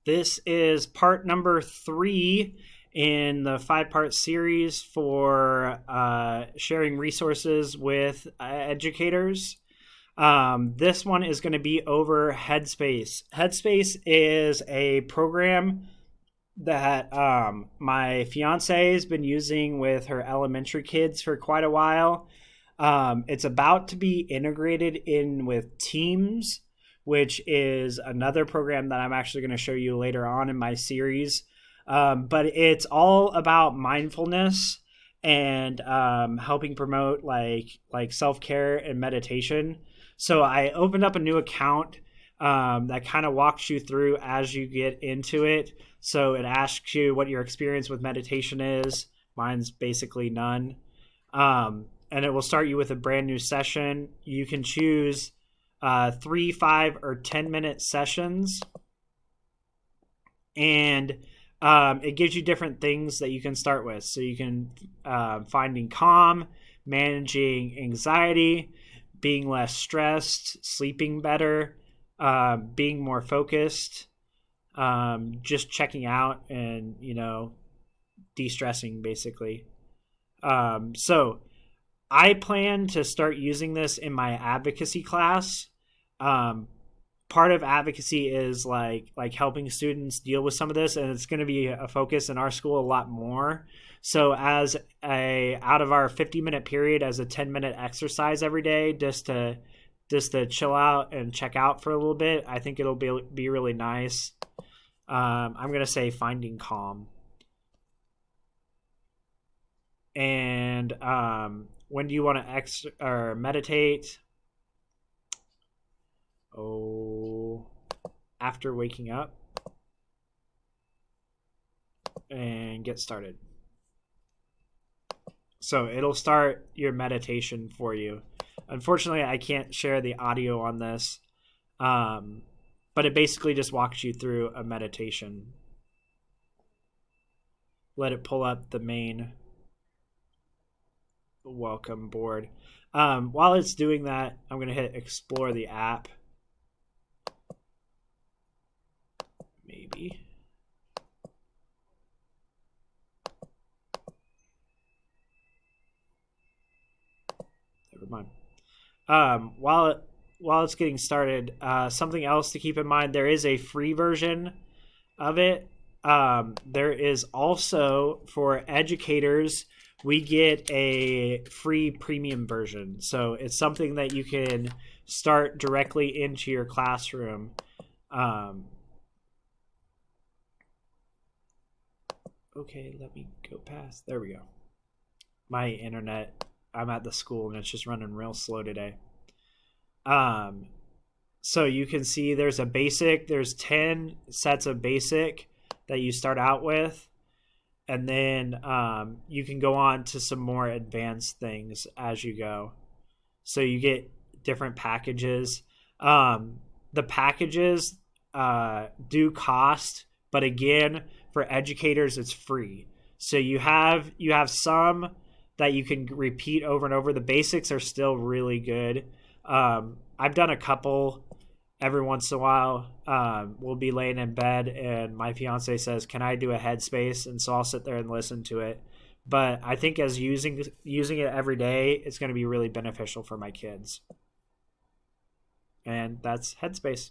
This is part number 3 in the 5-part series for sharing resources with educators. This one is going to be over Headspace. Headspace is a program that my fiance has been using with her elementary kids for quite a while. It's about to be integrated in with Teams, which is another program that I'm actually going to show you later on in my series. But it's all about mindfulness and helping promote like self-care and meditation. So I opened up a new account that kind of walks you through as you get into it. So it asks you what your experience with meditation is. Mine's basically none. And it will start you with a brand new session. You can choose 3, 5, or 10-minute sessions. And it gives you different things that you can start with. So you can finding calm, managing anxiety, being less stressed, sleeping better, being more focused, just checking out and, de-stressing basically. So I plan to start using this in my advocacy class. Part of advocacy is like helping students deal with some of this, and it's going to be a focus in our school a lot more. So as out of our 50-minute period, as a 10-minute exercise every day, just to chill out and check out for a little bit, I think it'll be really nice. I'm going to say finding calm. And when do you want to meditate? After waking up. And get started. So it'll start your meditation for you. Unfortunately, I can't share the audio on this, but it basically just walks you through a meditation. Let it pull up the main welcome board. While it's doing that, I'm going to hit explore the app. Maybe. Never mind. While it's getting started, something else to keep in mind, there is a free version of it. There is also, for educators, we get a free premium version. So it's something that you can start directly into your classroom. Okay, let me go past. There we go. My internet, I'm at the school and it's just running real slow today. So you can see there's a basic, there's 10 sets of basic that you start out with. And then you can go on to some more advanced things as you go. So you get different packages. The packages do cost, but again, for educators, it's free. So you have some that you can repeat over and over. The basics are still really good. I've done a couple every once in a while. We'll be laying in bed and my fiance says, can I do a Headspace? And so I'll sit there and listen to it. But I think as using it every day, it's going to be really beneficial for my kids. And that's Headspace.